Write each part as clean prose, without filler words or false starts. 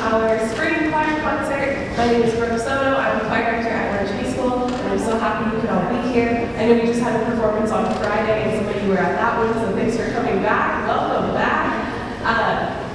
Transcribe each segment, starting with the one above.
our spring choir concert. My name is Brooke Soto. I'm the choir director at OHS School, and I'm so happy you could all be here. I know we just had a performance on Friday, and some of you were at that one, so thanks for coming back. Welcome back.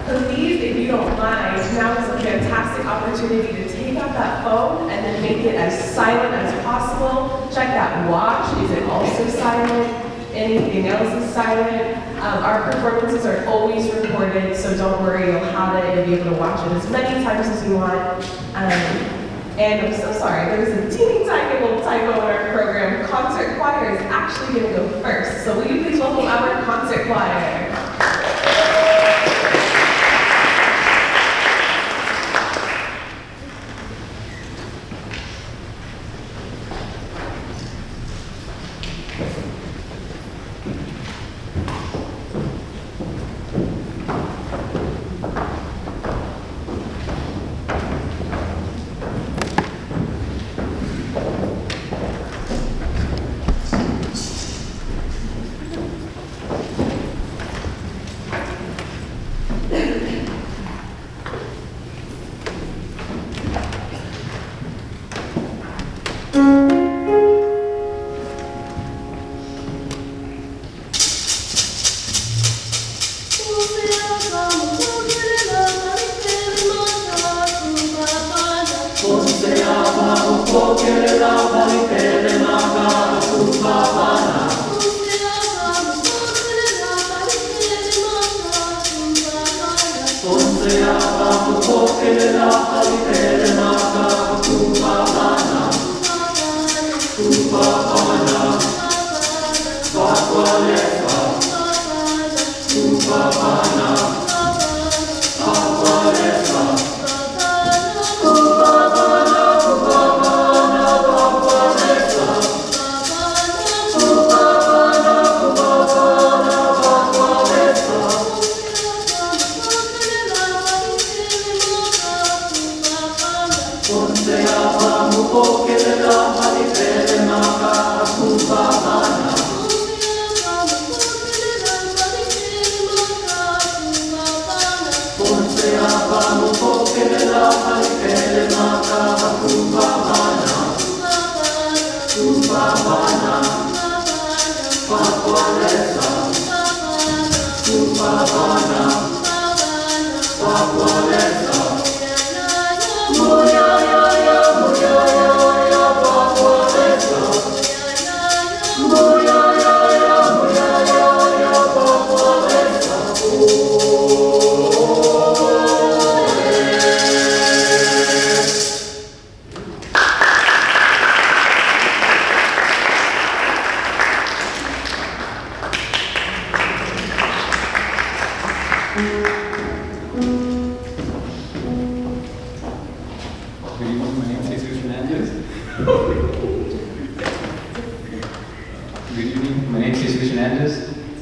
Please, if you don't mind, now is a fantastic opportunity to take out that phone and then make it as silent as possible. Check that watch. Is it also silent? Anything else is silent. Our performances are always recorded, so don't worry, you'll have it. You'll be able to watch it as many times as you want. And I'm so sorry, there's a teeny tiny little typo in our program. Concert choir is actually going to go first. So will you please welcome our concert choir?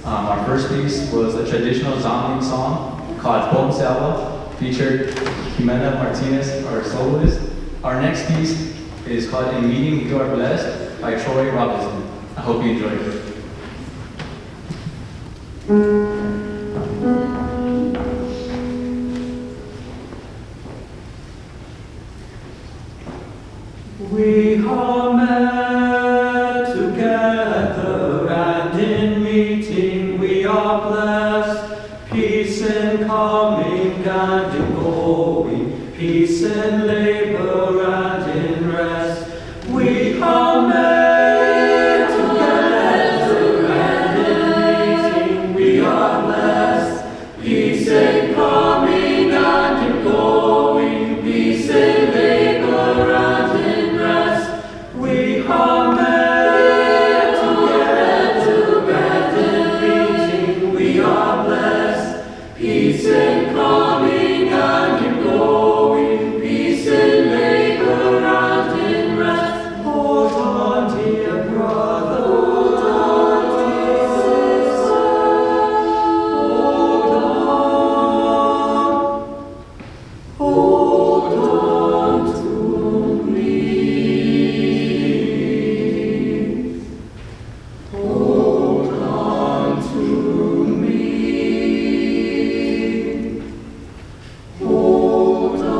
Our first piece was a traditional zombie song called featured Jimena Martinez, our soloist. Our next piece is called In Meeting You Are Blessed by Troy Robinson. I hope you enjoy it. We are met together, and in meeting we are blessed. Peace in coming and in going, peace in labor and in rest. We are met together, and in meeting we are blessed. Peace in coming and in going, peace in labor and in rest. We are met together, and in meeting we are blessed. Peace in coming and in going, peace in labor and in rest. Hold on, dear brother. Hold on, dear sister. Hold on. Hold on to me. Hold on to me. Hold on.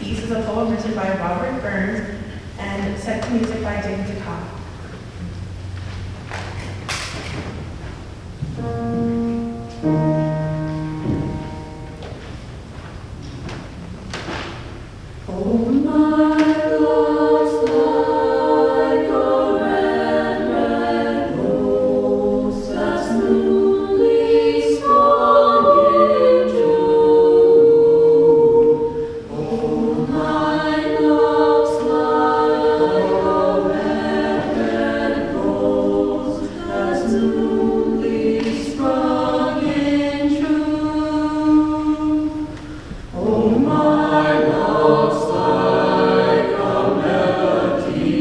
piece is a poem written by Robert Burns and set to music by David DeCock. Oh, my love's like a red, red rose that's newly sprung in June. Oh, my love's like a red, red rose that's newly sprung in June. Oh, my love's like a melody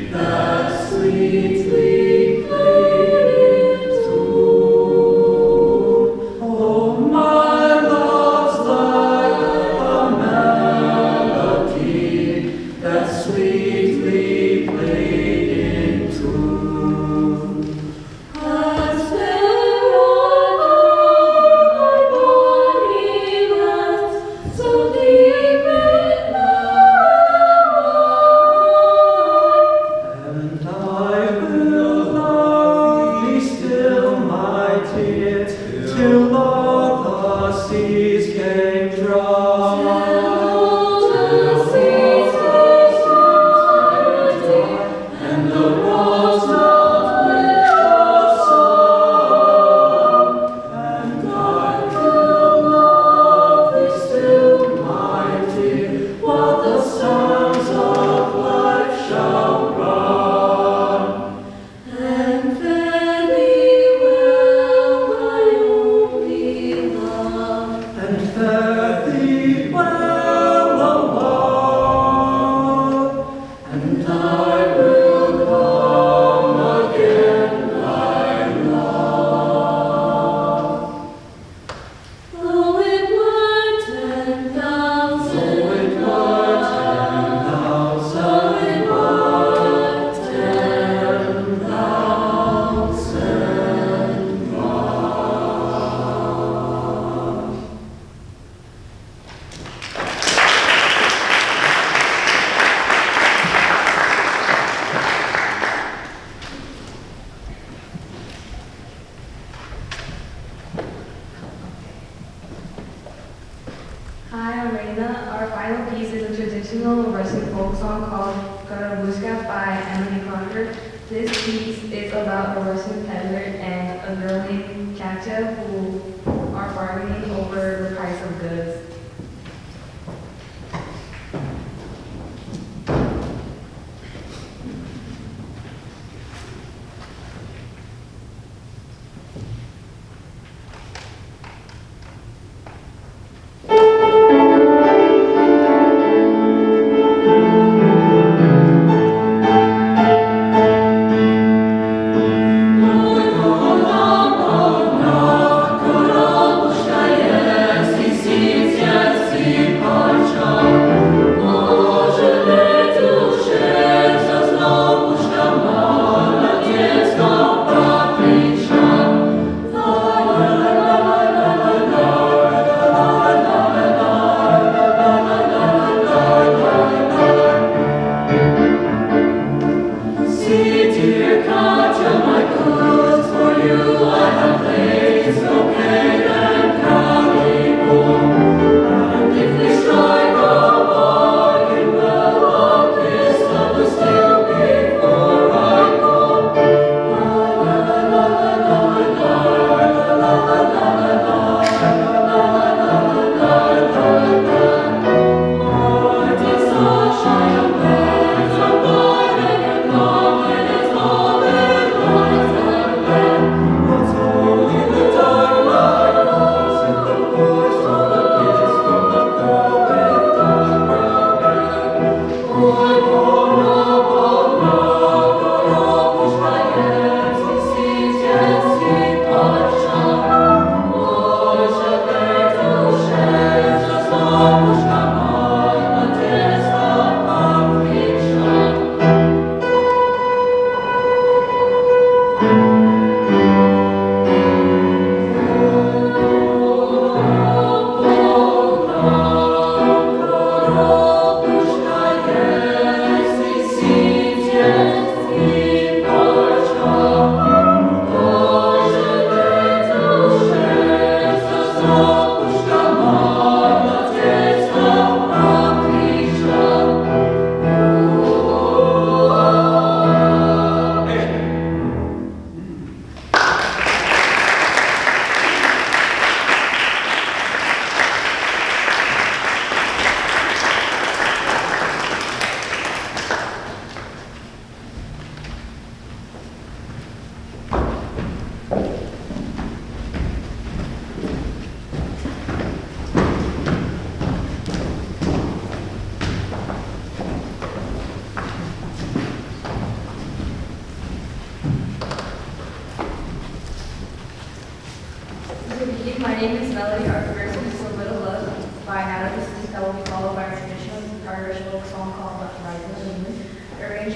that sweetly played in tune. Oh, my love's like a melody that sweetly played in tune. As there are my body lands, so deep in and I will love thee still, my dear, till all the seas came dry. And the rose not with the sun, and I will love thee still, my dear, while the sounds of life shall run. And fare thee well, my only love, and fare thee well, love, and I will come again, my love. Though it were 10,000 miles, though it were 10,000 miles. Hi, I'm Reina. Our final piece is a traditional Russian folk song called Gorobushka by Emily Crocker. This piece is about a Russian peasant and a girl named Katya who are bargaining over the price of goods. Gorobushka, yes, he seems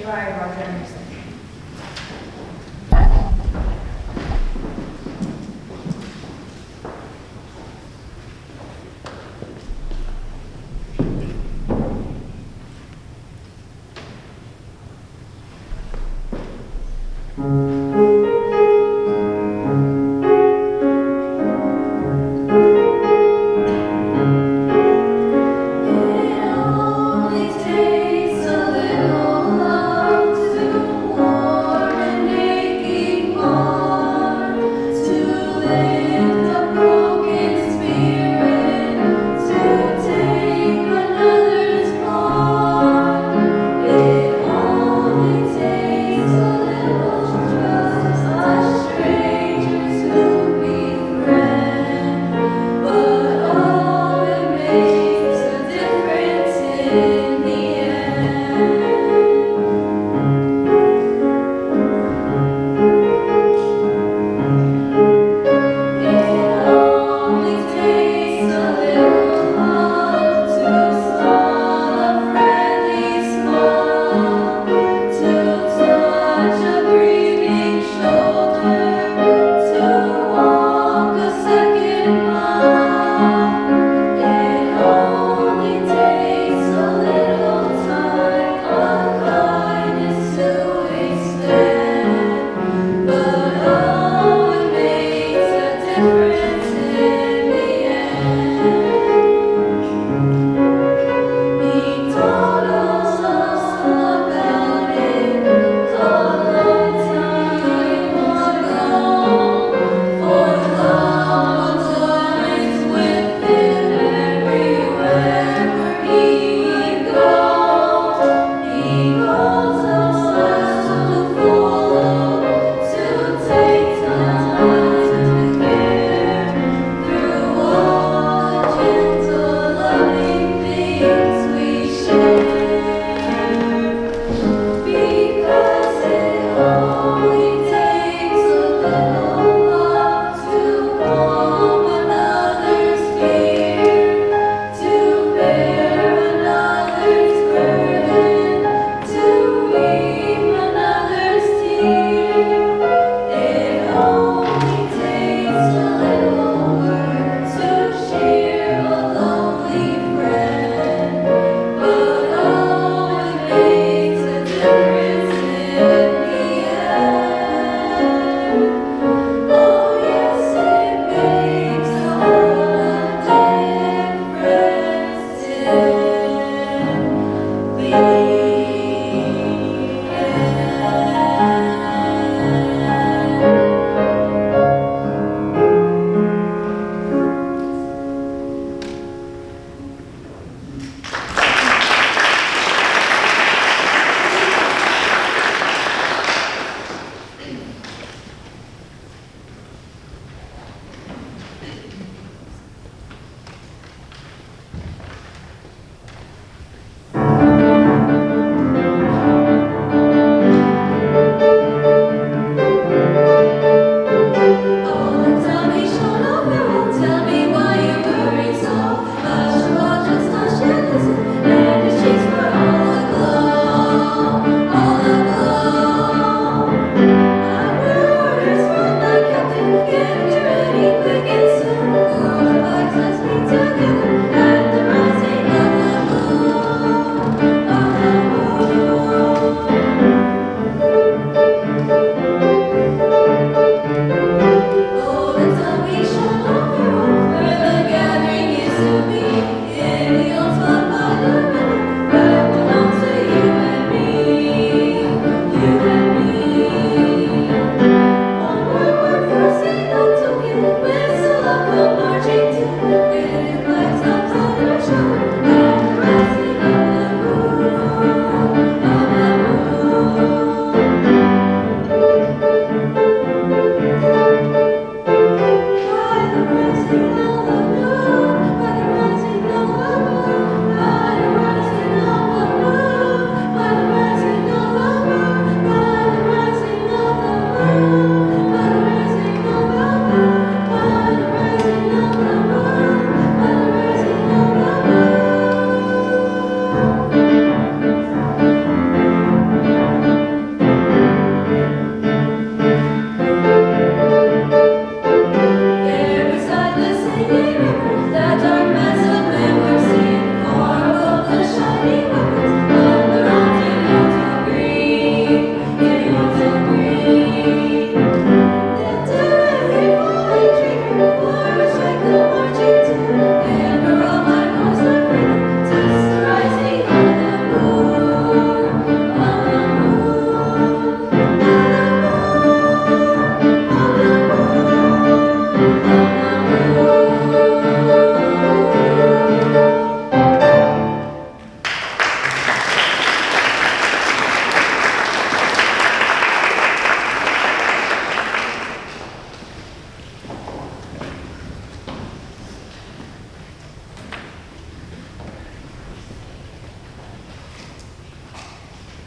by Roger Anderson. It only takes a little love to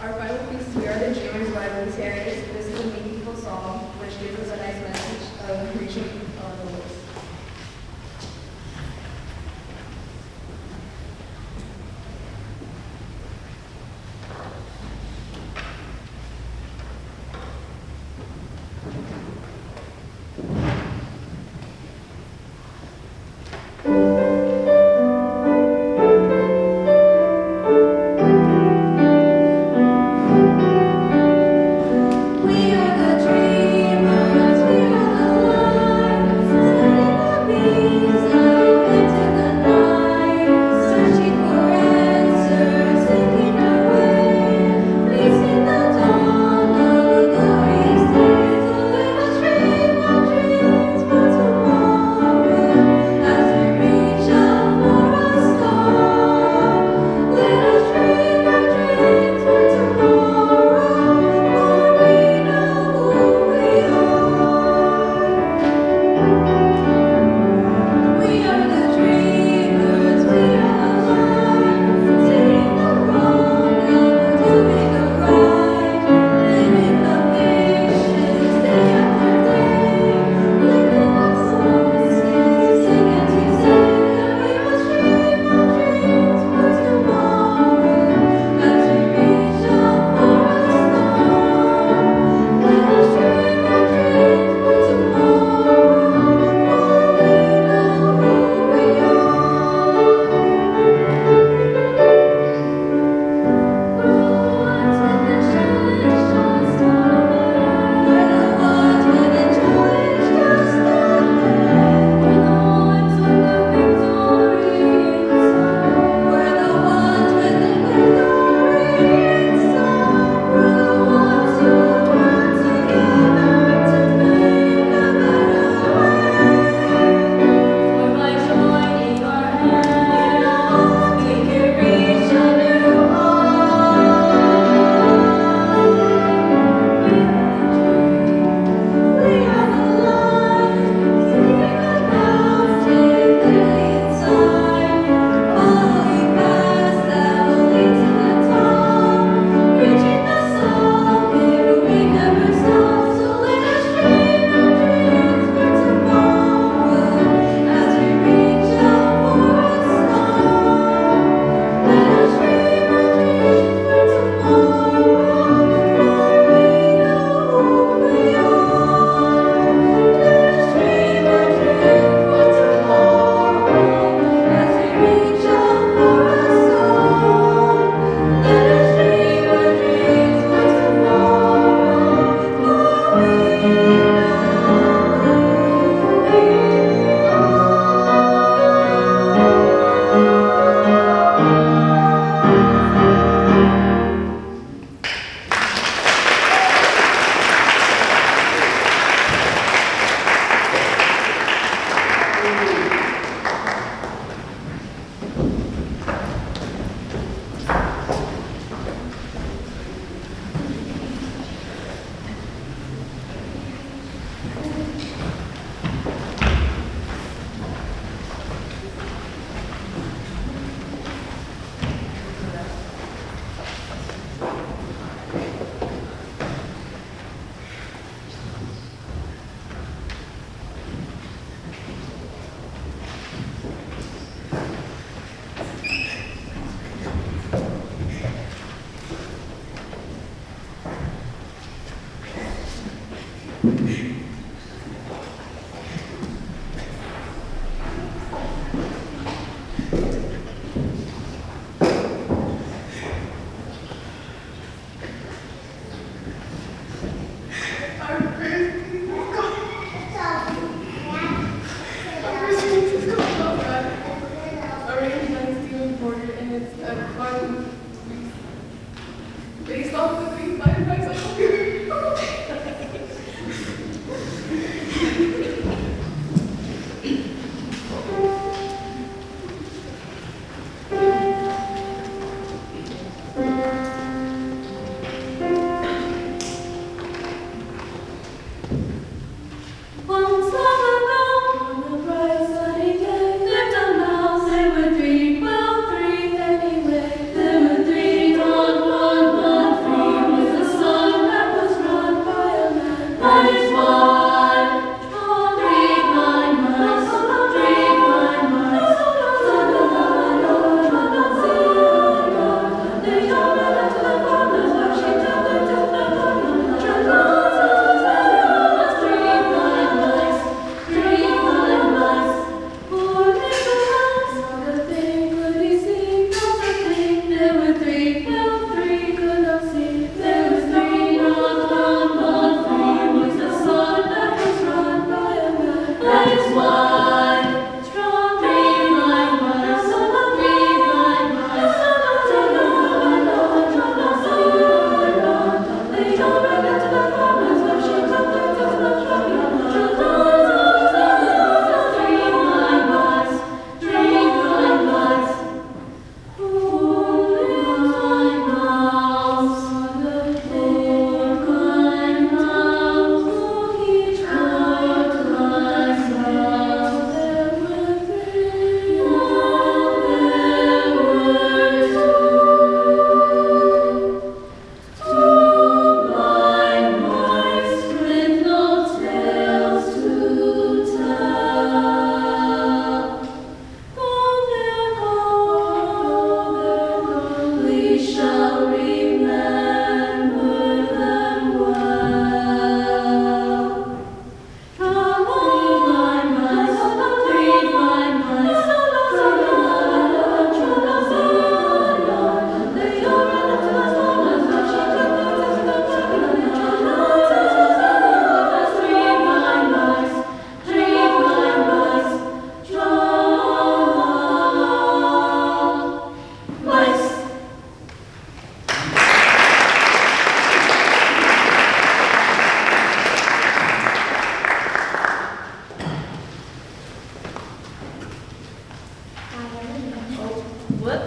Our final piece is We Are the Dreamers by the Terrorists. This is a meaningful song which gives us a nice message of reaching the goals. We are the dreamers, we are the light.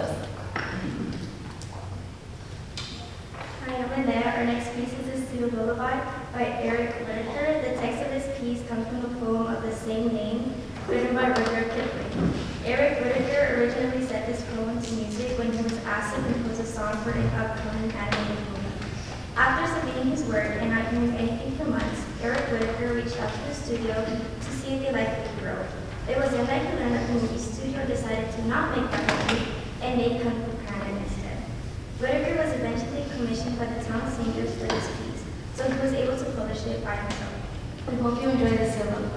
clips. Hi, I'm Lynette. Our next piece is The Steel Lullaby by Eric Whitaker. The text of this piece comes from the poem of the same name, written by Rudyard Kipling. Eric Whitaker originally set this poem to music when he was asked to compose a song for an upcoming animated movie. After submitting his work and not hearing anything for months, Eric Whitaker reached out to the studio to see if they liked what he wrote. It was then that he learned that the movie studio decided to not make that movie and make Kung Fu Panda instead. Whitaker was eventually commissioned by the town singers for this piece, so he was able to publish it by himself. We hope you enjoy this solo.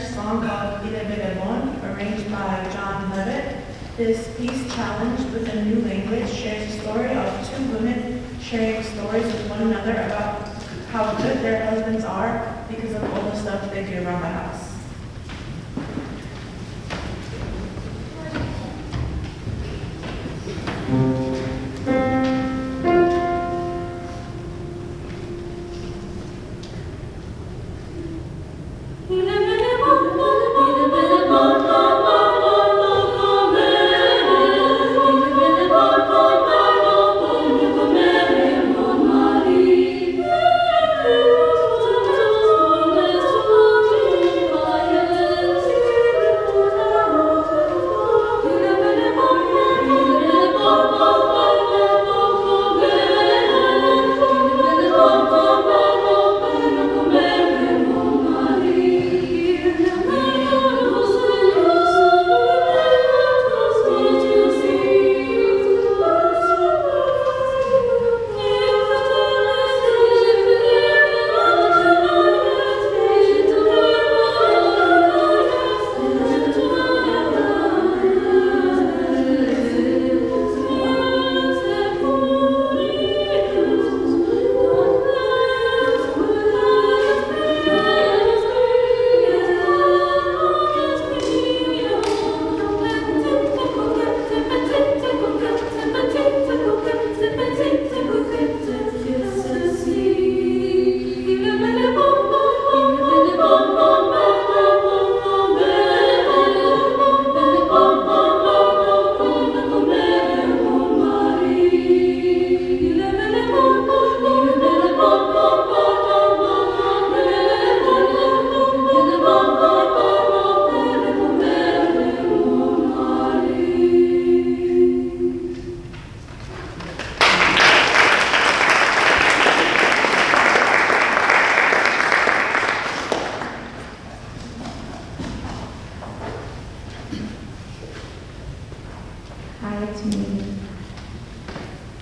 Spanish song called Ide Bedemon, arranged by John Levitt. This piece, challenged with a new language, shares the story of two women sharing stories with one another about how good their husbands are because of all the stuff they do around the house.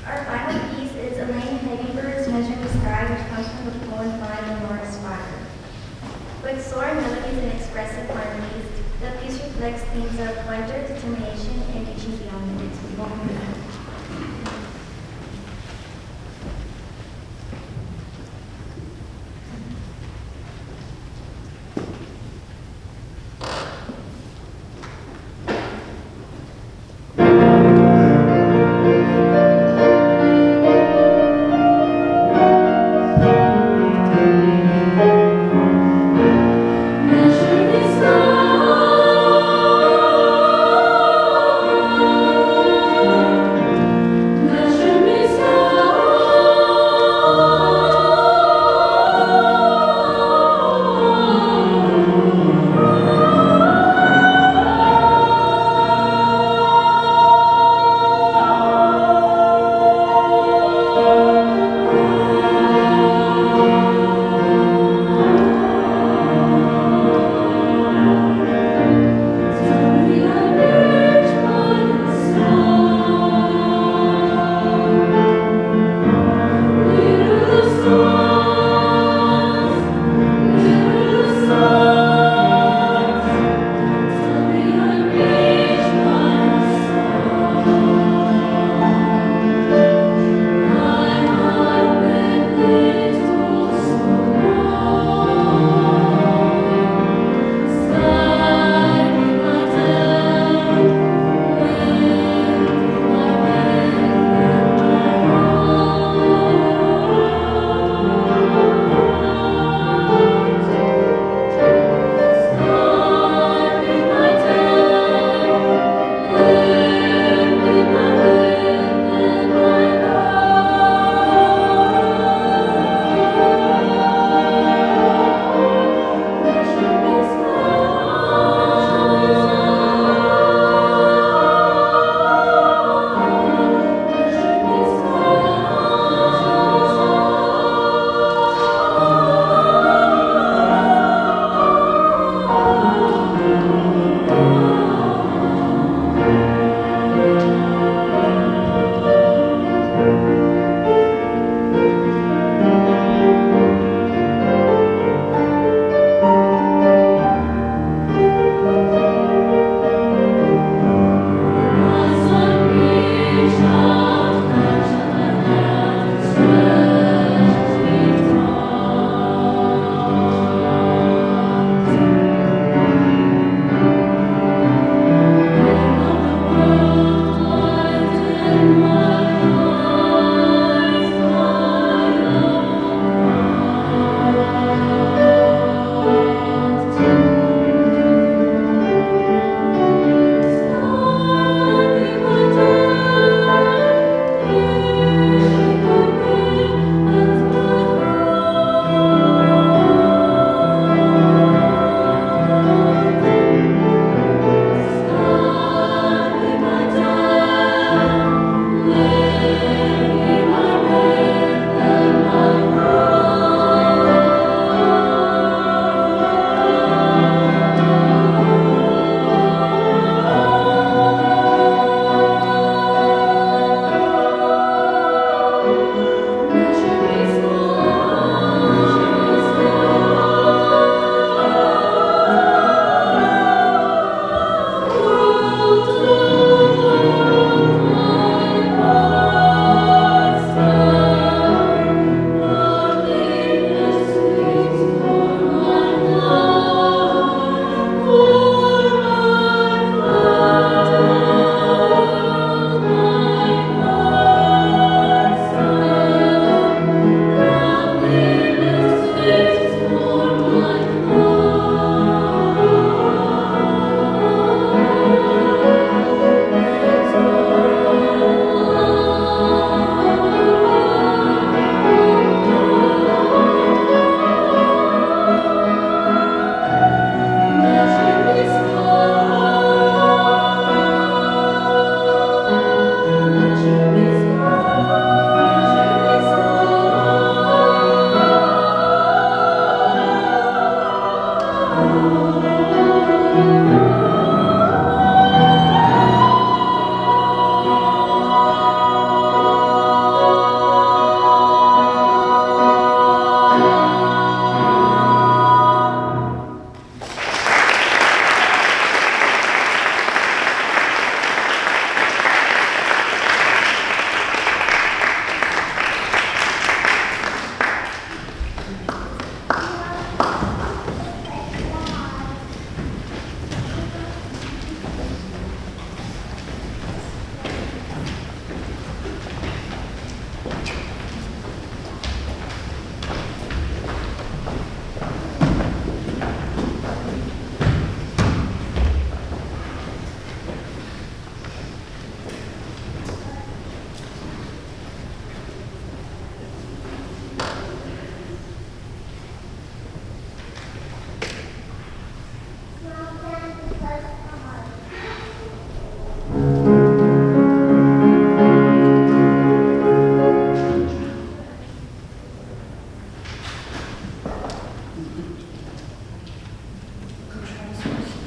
Our final piece is Elaine Hagenberg's Measuring the Sky, which comes from the poem by Lenore Spire. With soaring melodies and expressive harmonies, the piece reflects themes of wonder, determination, and reaching beyond limits. Measure the sky.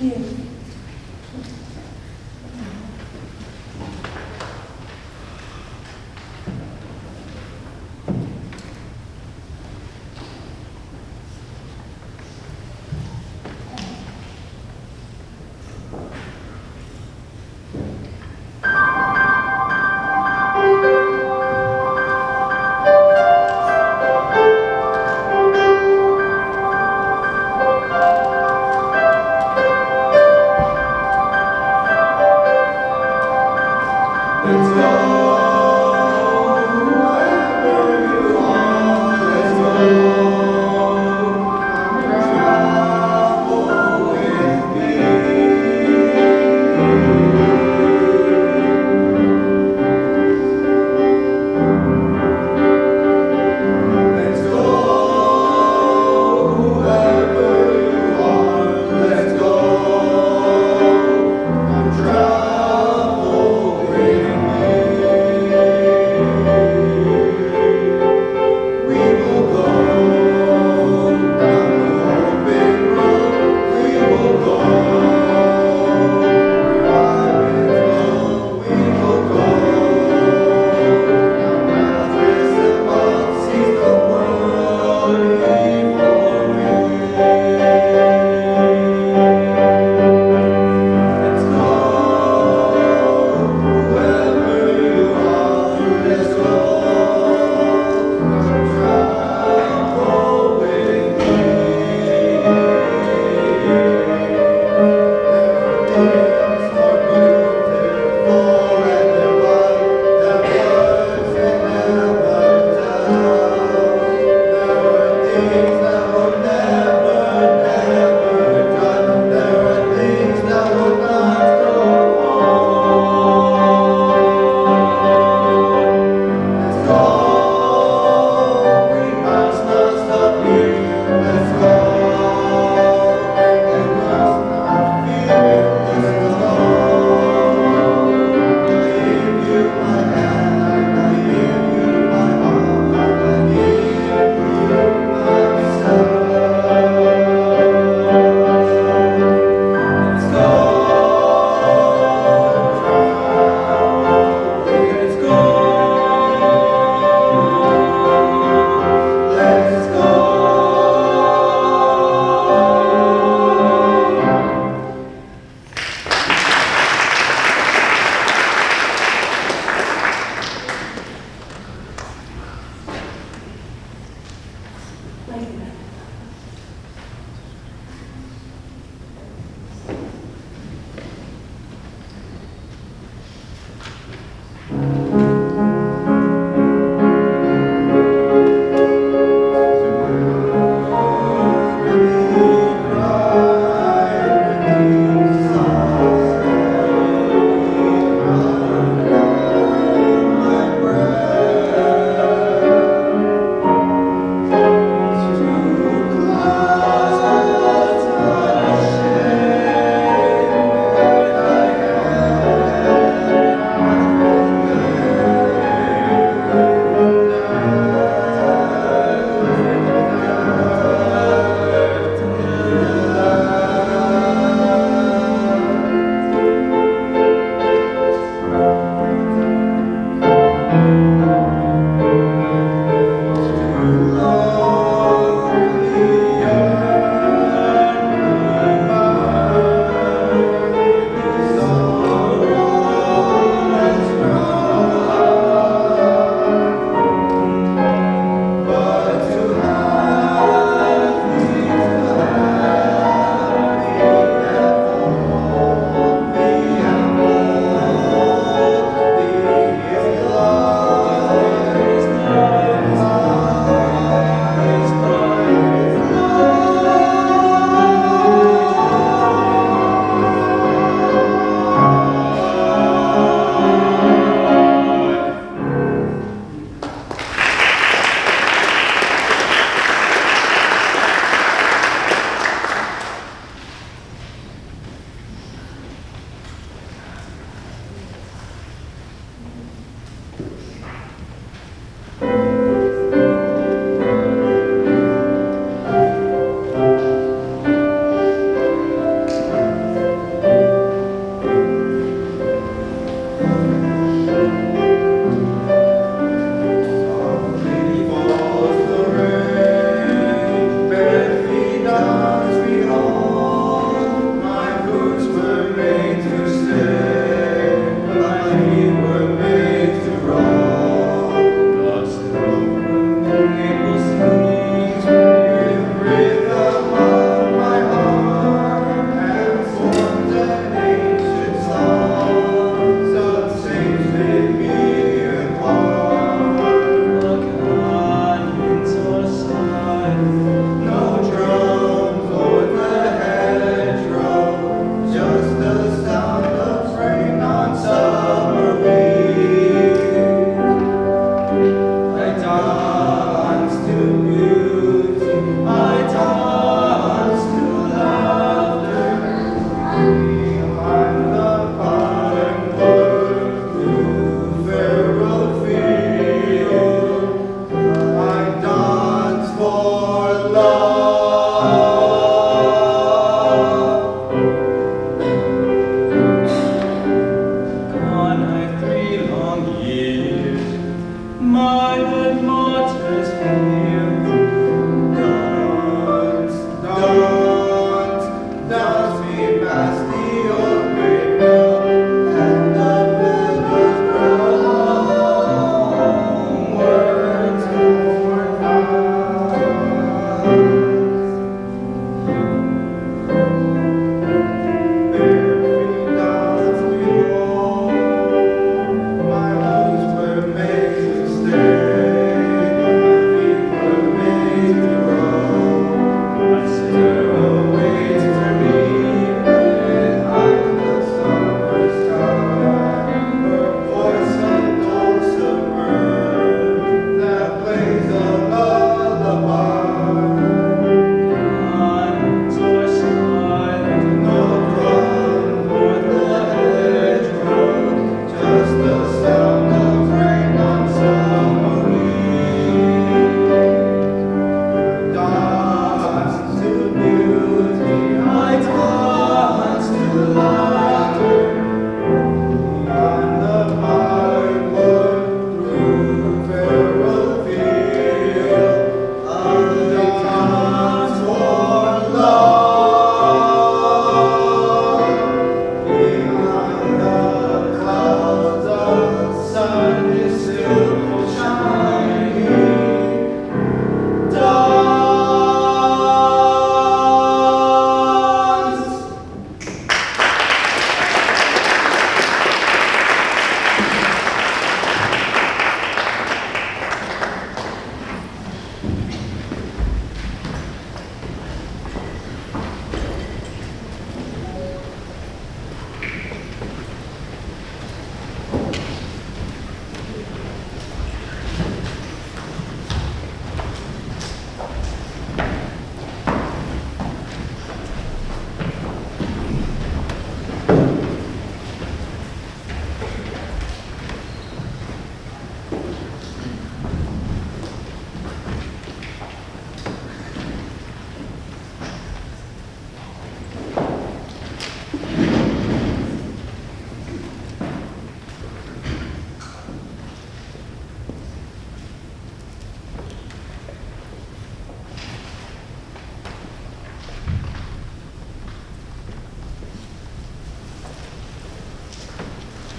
Thank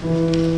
Glory,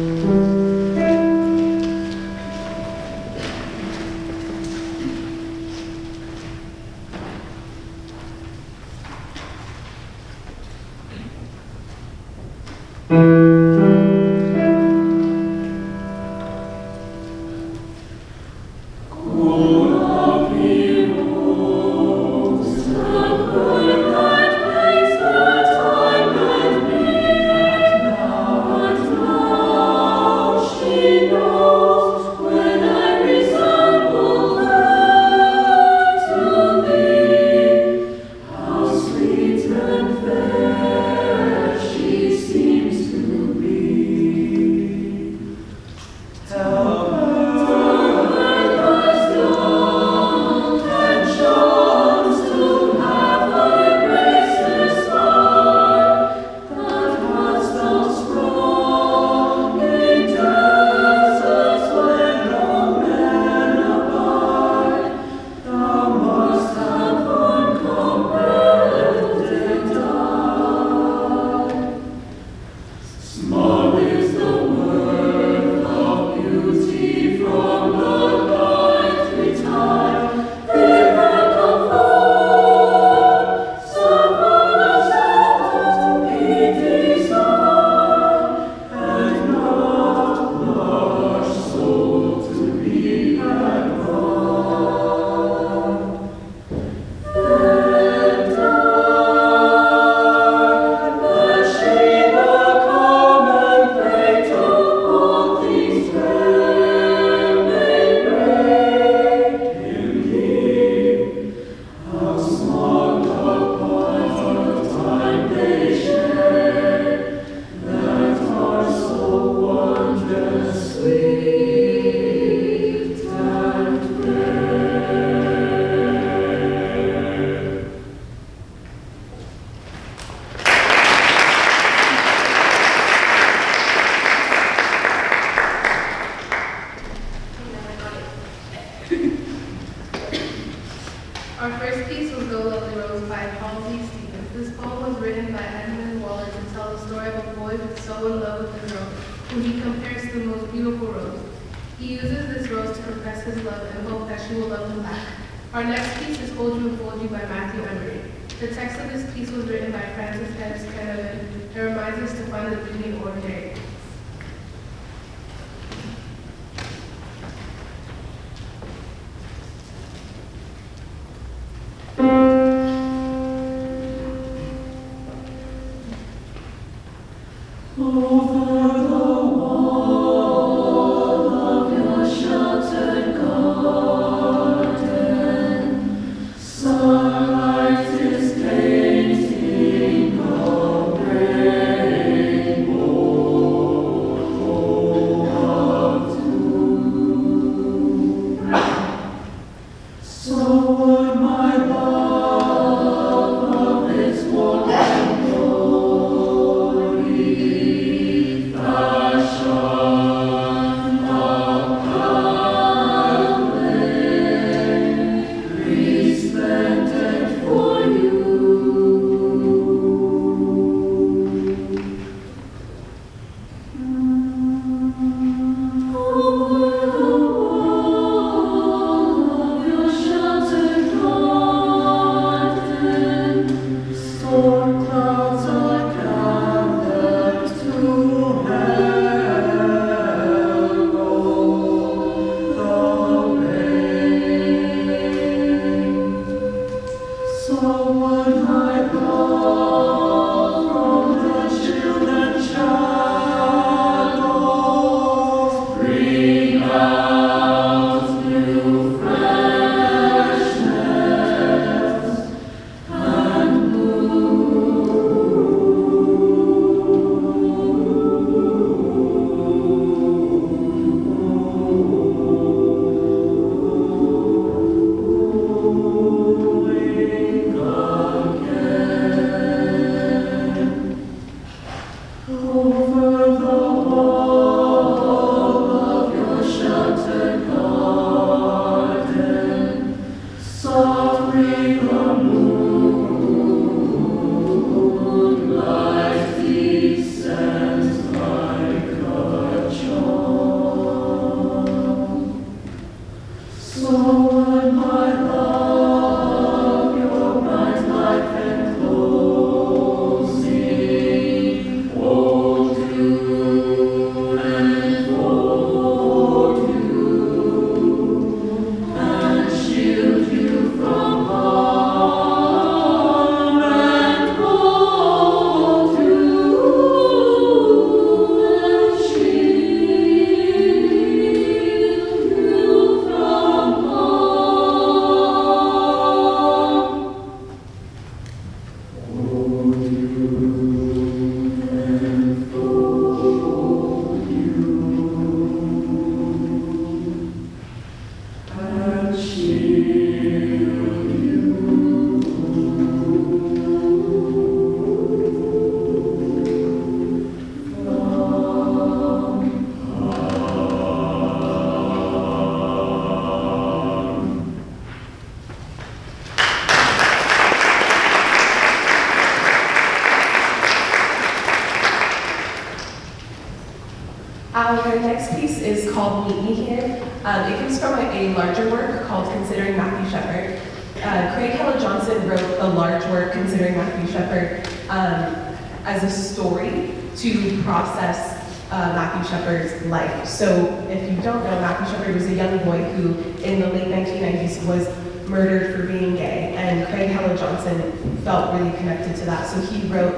our next piece is called Meet Me Here. It comes from a larger work called Considering Matthew Shepard. Craig Hella Johnson wrote a large work, Considering Matthew Shepard, as a story to process Matthew Shepard's life. So if you don't know, Matthew Shepard was a young boy who in the late 1990s was murdered for being gay, and Craig Hella Johnson felt really connected to that. So he wrote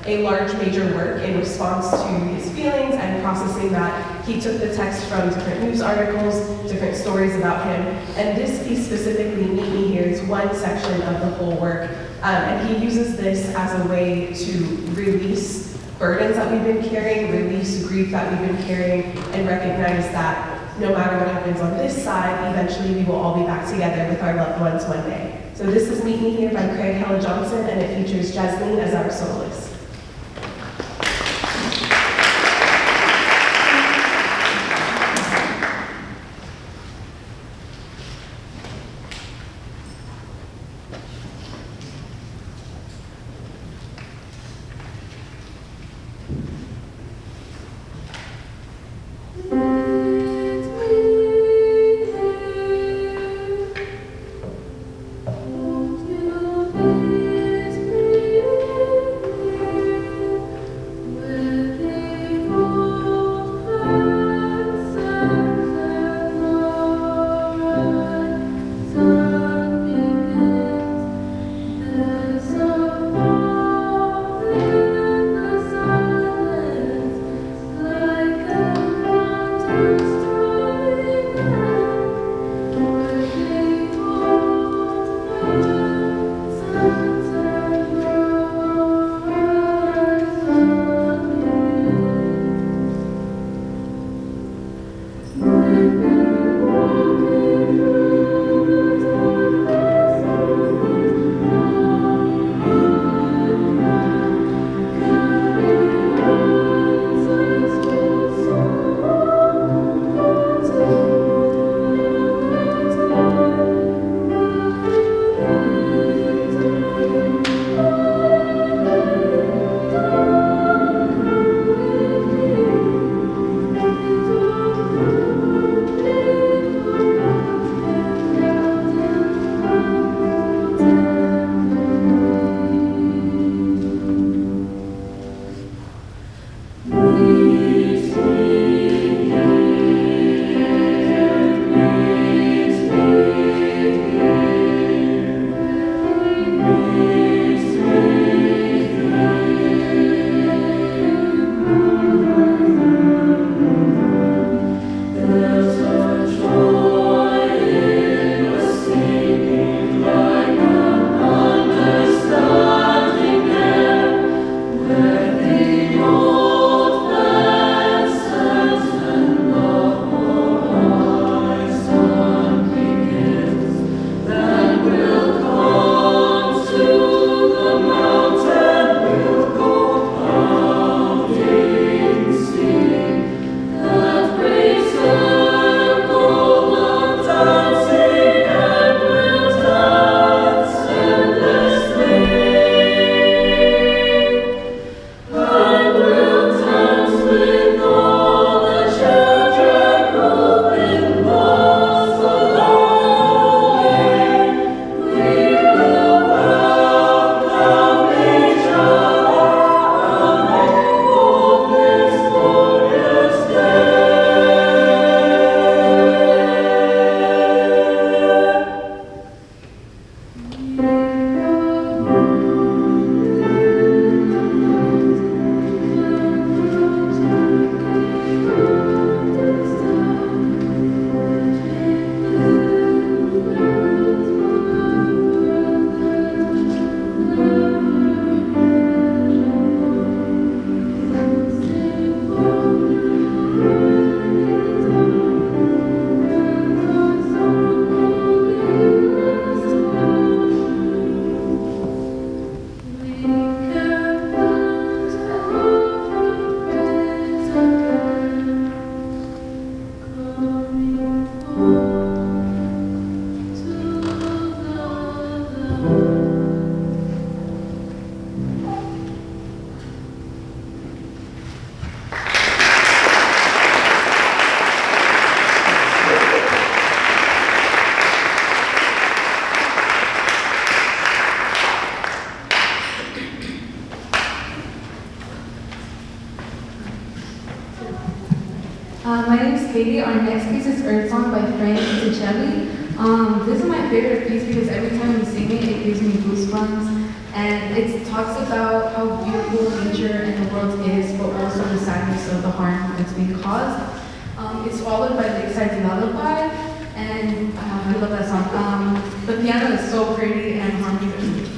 a large major work in response to his feelings and processing that. He took the text from different news articles, different stories about him, and this piece specifically, Meet Me Here, is one section of the whole work. And he uses this as a way to release burdens that we've been carrying, release grief that we've been carrying, and recognize that no matter what happens on this side, eventually we will all be back together with our loved ones one day. So this is Meet Me Here by Craig Hella Johnson, and it features Jasmine as our soloist. Thank you. My name is Katie. Our next piece is Earth Song by Frank Ticelli. This is my favorite piece because every time we sing it, it gives me goosebumps. And it talks about how beautiful nature and the world is, but also the sadness of the harm that's being caused. It's followed by Lakeside Lullaby, and I love that song. The piano is so pretty and harmonious.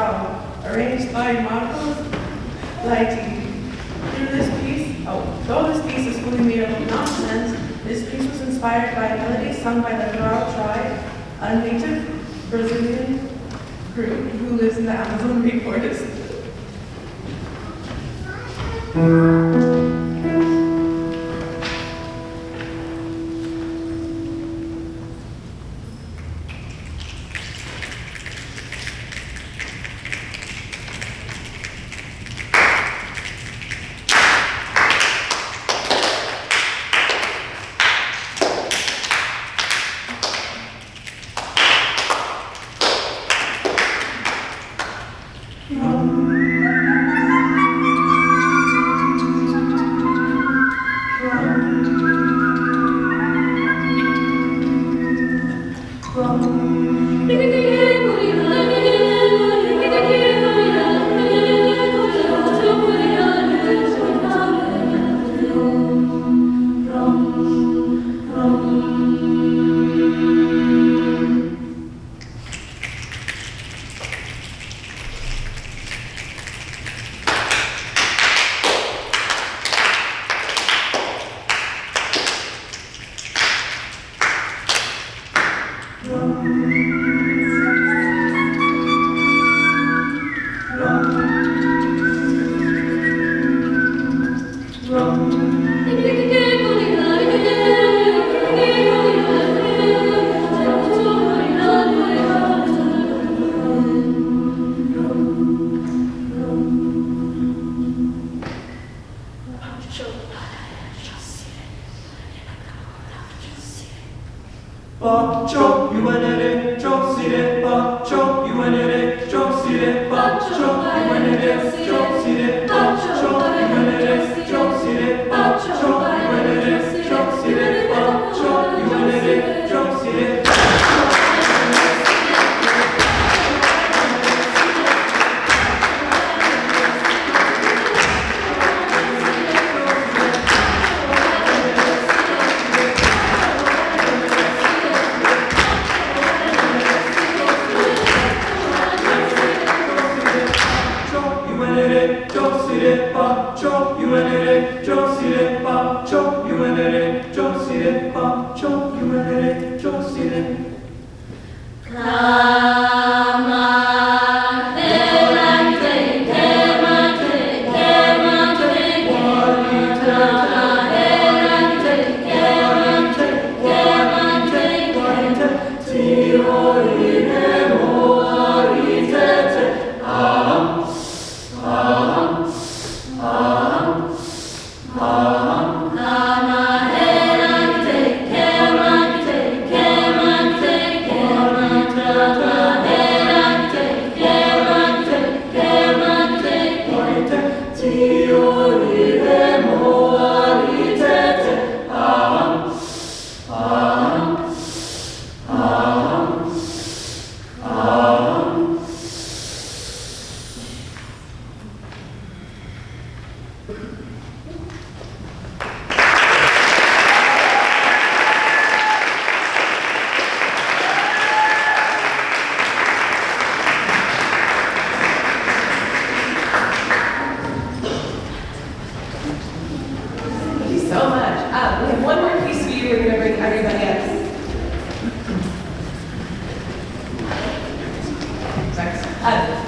Straw, arranged by Marcos Lighty. Though this piece is fully made up of nonsense, this piece was inspired by a melody sung by the Brooke tribe, a native Brazilian group who lives in the Amazon rainforest.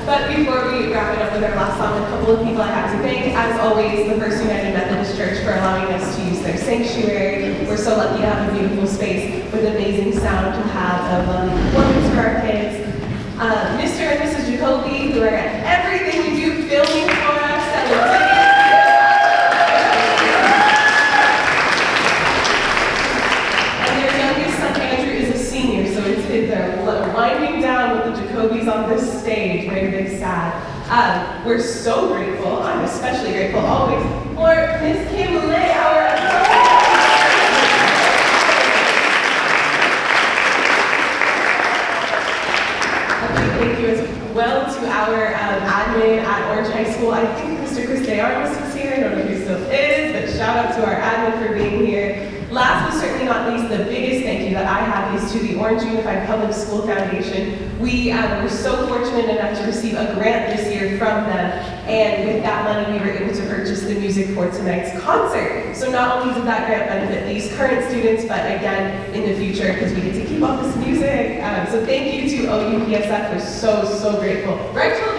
But before we wrap it up with our last song, a couple of people I have to thank. As always, the First United Methodist Church for allowing us to use their sanctuary. We're so lucky to have a beautiful space with amazing sound to have a lovely performance for our kids. Mr. and Mrs. Jacoby, who are at everything we do, filming for us, and their youngest son, Andrew, is a senior, so they're winding down with the Jacobys on this stage. Very big sad. We're so grateful, I'm especially grateful always, for Miss Kim Lay, our thank you as well to our admin at Orange High School. I think Mr. Chris Dearmas was here. I don't know if he still is, but shout out to our admin for being here. Last but certainly not least, the biggest thank you that I have is to the Orange Unified Public School Foundation. We were so fortunate enough to receive a grant this year from them, and with that money, we were able to purchase the music for tonight's concert. So not only did that grant benefit these current students, but again, in the future, because we get to keep all this music. So thank you to OUPSF, we're so, so grateful. Right, children?